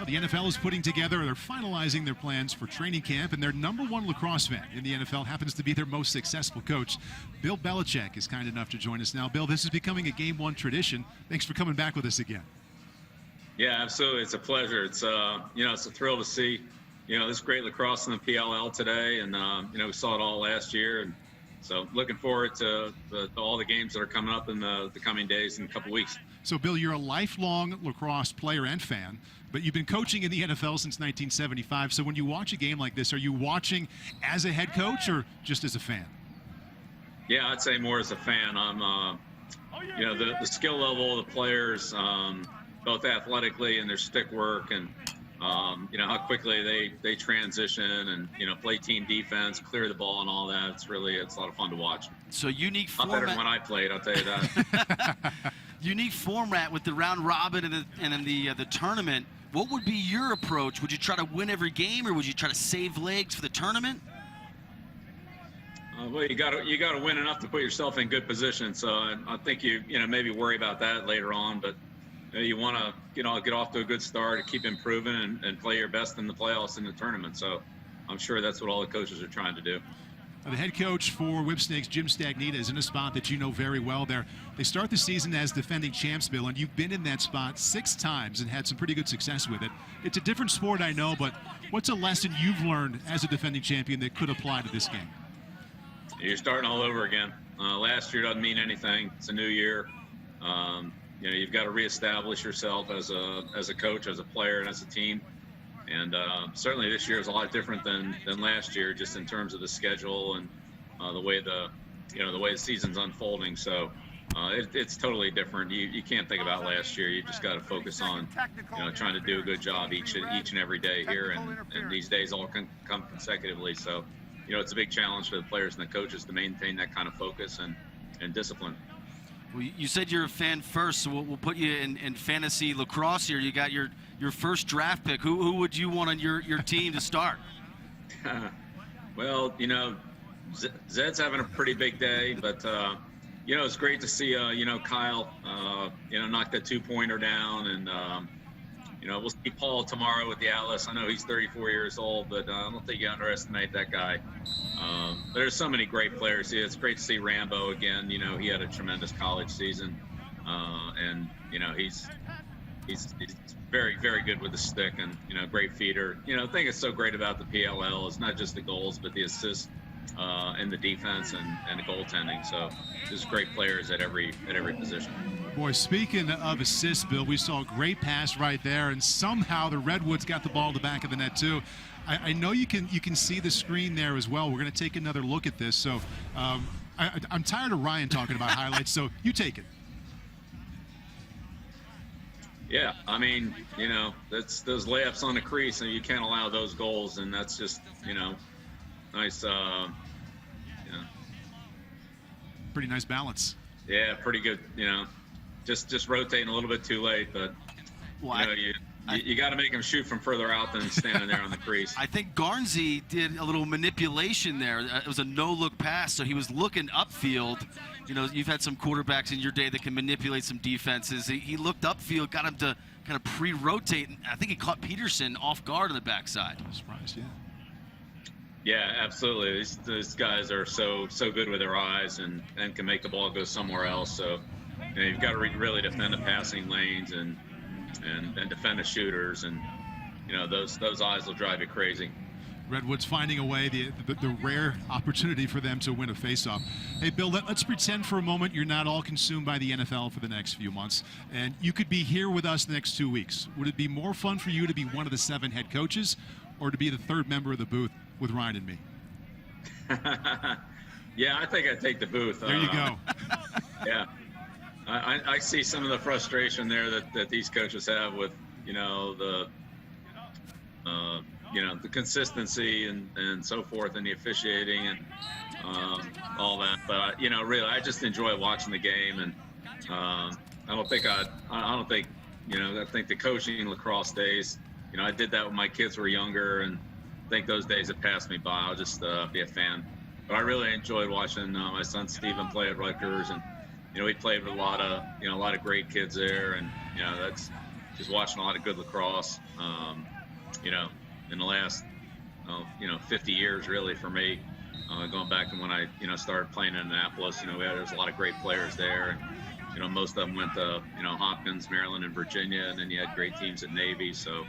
Well, the NFL is putting together, they're finalizing their plans for training camp, and their #1 lacrosse fan in the NFL happens to be their most successful coach. Bill Belichick is kind enough to join us now. Bill, this is becoming a Game 1 tradition. Thanks for coming back with us again. Yeah, absolutely. It's a pleasure. It's it's a thrill to see, this great lacrosse in the PLL today, and we saw it all last year, and so looking forward to all the games that are coming up in the coming days and a couple weeks. So, Bill, you're a lifelong lacrosse player and fan, but you've been coaching in the NFL since 1975. So when you watch a game like this, are you watching as a head coach or just as a fan? Yeah, I'd say more as a fan. I'm, the skill level of the players, both athletically and their stick work, and how quickly they transition and play team defense, clear the ball, and all that. It's a lot of fun to watch. So unique format. Not better than when I played, I'll tell you that. Unique format with the round robin and then the tournament. What would be your approach? Would you try to win every game, or would you try to save legs for the tournament? Well, you got to win enough to put yourself in good position. So I think you maybe worry about that later on, but you want to get off to a good start, keep improving, and play your best in the playoffs in the tournament. So I'm sure that's what all the coaches are trying to do. The head coach for Whipsnakes, Jim Stagnita, is in a spot that you know very well there. They start the season as defending champs, Bill, and you've been in that spot 6 times and had some pretty good success with it. It's a different sport, I know, but what's a lesson you've learned as a defending champion that could apply to this game? You're starting all over again. Last year doesn't mean anything. It's a new year. You've got to reestablish yourself as a coach, as a player, and as a team. And certainly this year is a lot different than last year, just in terms of the schedule and the way the season's unfolding. So it's totally different. You can't think about last year. You just got to focus on trying to do a good job each and every day here, and these days all can come consecutively. So it's a big challenge for the players and the coaches to maintain that kind of focus and discipline. Well, you said you're a fan first, so we'll put you in fantasy lacrosse here. You got your first draft pick. Who would you want on your team to start? Well, Zed's having a pretty big day, but it's great to see Kyle knock the 2-pointer down, and we'll see Paul tomorrow with the Atlas. I know he's 34 years old, but I don't think you underestimate that guy. There's so many great players. It's great to see Rambo again. He had a tremendous college season, and he's very, very good with the stick, and great feeder. The thing that's so great about the PLL is not just the goals, but the assists and the defense and the goaltending. So there's great players at every position. Boy, speaking of assists, Bill, we saw a great pass right there, and somehow the Redwoods got the ball to the back of the net too. I know you can see the screen there as well. We're going to take another look at this. So I'm tired of Ryan talking about highlights, so you take it. Yeah, I mean, that's those layups on the crease, and you can't allow those goals, and that's just, nice, Pretty nice balance. Yeah, pretty good, just rotating a little bit too late, but, you got to make him shoot from further out than standing there on the crease. I think Garnsey did a little manipulation there. It was a no-look pass, so he was looking upfield. You've had some quarterbacks in your day that can manipulate some defenses. He looked upfield, got him to kind of pre-rotate. I think he caught Peterson off guard on the backside. I'm surprised, yeah. Yeah, absolutely. These guys are so good with their eyes and can make the ball go somewhere else. So you've got to really defend the passing lanes and defend the shooters, and those eyes will drive you crazy. Redwoods finding a way, the rare opportunity for them to win a faceoff. Hey, Bill, let's pretend for a moment you're not all consumed by the NFL for the next few months, and you could be here with us the next 2 weeks. Would it be more fun for you to be one of the 7 head coaches, or to be the 3rd member of the booth with Ryan and me? Yeah, I think I'd take the booth. There you go. Yeah. I see some of the frustration there that these coaches have with, the consistency and so forth, and the officiating and all that. But really, I just enjoy watching the game, and I think the coaching lacrosse days, I did that when my kids were younger, and I think those days have passed me by. I'll just be a fan. But I really enjoyed watching my son Steven play at Rutgers, and he played with a lot of great kids there, and just watching a lot of good lacrosse. You know, in the last 50 years really for me, going back to when I started playing in Annapolis. There was a lot of great players there, and most of them went to Hopkins, Maryland, and Virginia, and then you had great teams at Navy. So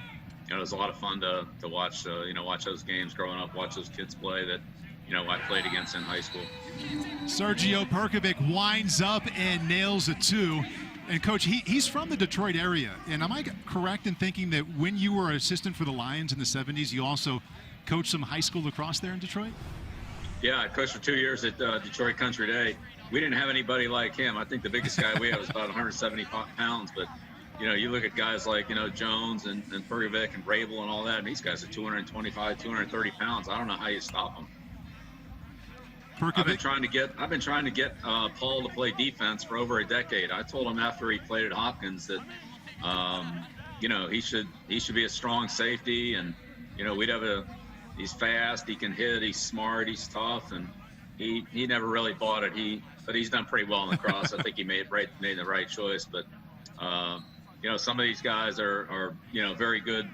it was a lot of fun to watch watch those games growing up, watch those kids play that I played against in high school. Sergio Perkovic winds up and nails a 2. And Coach, he's from the Detroit area. And am I correct in thinking that when you were assistant for the Lions in the 70s, you also coached some high school lacrosse there in Detroit? Yeah, I coached for 2 years at Detroit Country Day. We didn't have anybody like him. I think the biggest guy we had was about 170 pounds. But, you look at guys like, Jones and Perkovic and Rabel and all that, and these guys are 225, 230 pounds. I don't know how you stop them. I've been trying to get Paul to play defense for over a decade. I told him after he played at Hopkins that, he should be a strong safety, and he's fast, he can hit, he's smart, he's tough, and he never really bought it. But he's done pretty well in lacrosse. I think he made the right choice. But some of these guys are very good.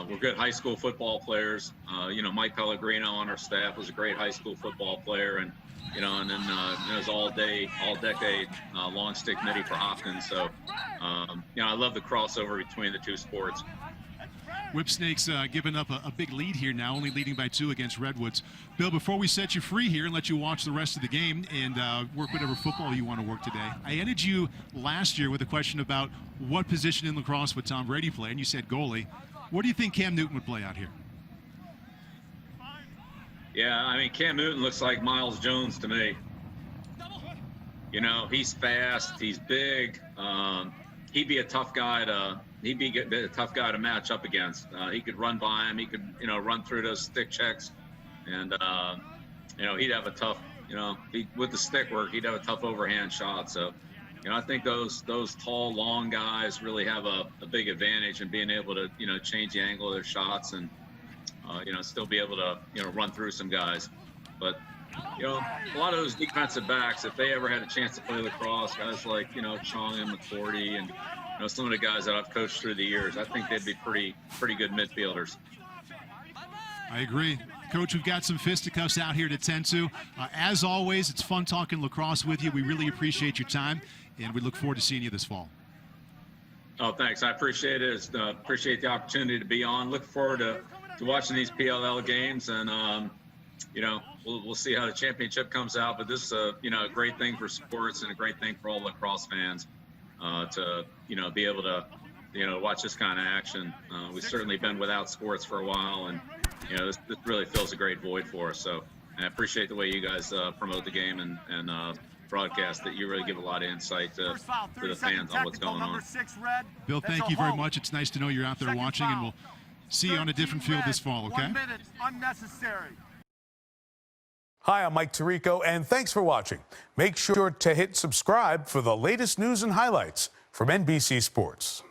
We're good high school football players. Mike Pellegrino on our staff was a great high school football player, and and then it was all decade long stick midi for Hopkins. So I love the crossover between the two sports. Whipsnake's giving up a big lead here now, only leading by 2 against Redwoods. Bill, before we set you free here and let you watch the rest of the game and work whatever football you want to work today, I ended you last year with a question about what position in lacrosse would Tom Brady play, and you said goalie. What do you think Cam Newton would play out here? Yeah, Cam Newton looks like Myles Jones to me. He's fast, he's big. He'd be a tough guy to match up against. He could run by him. He could, run through those stick checks, and he'd have a tough, with the stick work, he'd have a tough overhand shot. So, I think those tall, long guys really have a big advantage in being able to, change the angle of their shots and, still be able to, run through some guys. But, a lot of those defensive backs, if they ever had a chance to play lacrosse, guys like, Chong and McCourty and, some of the guys that I've coached through the years, I think they'd be pretty good midfielders. I agree. Coach, we've got some fisticuffs out here to tend to. As always, it's fun talking lacrosse with you. We really appreciate your time, and we look forward to seeing you this fall. Oh, thanks. I appreciate it. Appreciate the opportunity to be on. Look forward to watching these PLL games, and we'll see how the championship comes out. But this is a great thing for sports and a great thing for all lacrosse fans to be able to watch this kind of action. We've certainly been without sports for a while, and this really fills a great void for us. So I appreciate the way you guys promote the game and broadcast that. You really give a lot of insight to the fans on what's going on. Bill, thank you very much. It's nice to know you're out there watching, and we'll see you on a different field this fall, okay? 1 minute, unnecessary. Hi, I'm Mike Tirico, and thanks for watching. Make sure to hit subscribe for the latest news and highlights from NBC Sports.